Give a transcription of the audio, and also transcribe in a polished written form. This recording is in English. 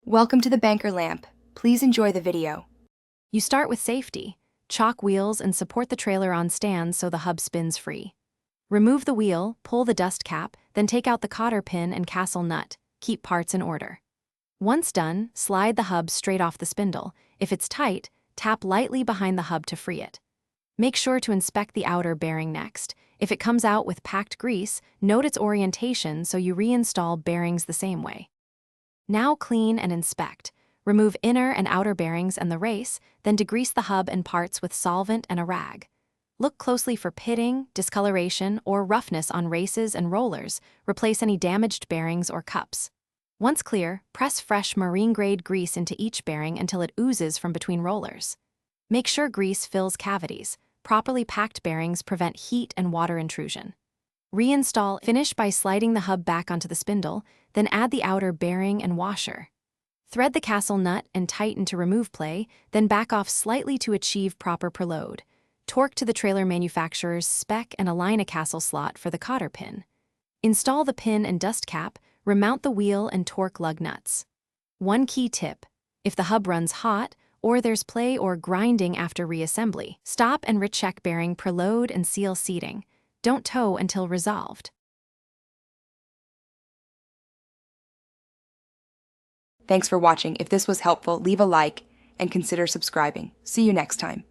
Welcome to the banker lamp. Please enjoy the video. You start with safety. Chock wheels and support the trailer on stands so the hub spins free. Remove the wheel, pull the dust cap, then take out the cotter pin and castle nut. Keep parts in order. Once done, slide the hub straight off the spindle. If it's tight, tap lightly behind the hub to free it. Make sure to inspect the outer bearing next. If it comes out with packed grease, note its orientation so you reinstall bearings the same way. Now clean and inspect. Remove inner and outer bearings and the race, then degrease the hub and parts with solvent and a rag. Look closely for pitting, discoloration, or roughness on races and rollers. Replace any damaged bearings or cups. Once clear, press fresh marine-grade grease into each bearing until it oozes from between rollers. Make sure grease fills cavities. Properly packed bearings prevent heat and water intrusion. Reinstall. Finish by sliding the hub back onto the spindle, then add the outer bearing and washer. Thread the castle nut and tighten to remove play, then back off slightly to achieve proper preload. Torque to the trailer manufacturer's spec and align a castle slot for the cotter pin. Install the pin and dust cap, remount the wheel and torque lug nuts. One key tip: if the hub runs hot, or there's play or grinding after reassembly, stop and recheck bearing preload and seal seating. Don't tow until resolved. Thanks for watching. If this was helpful, leave a like and consider subscribing. See you next time.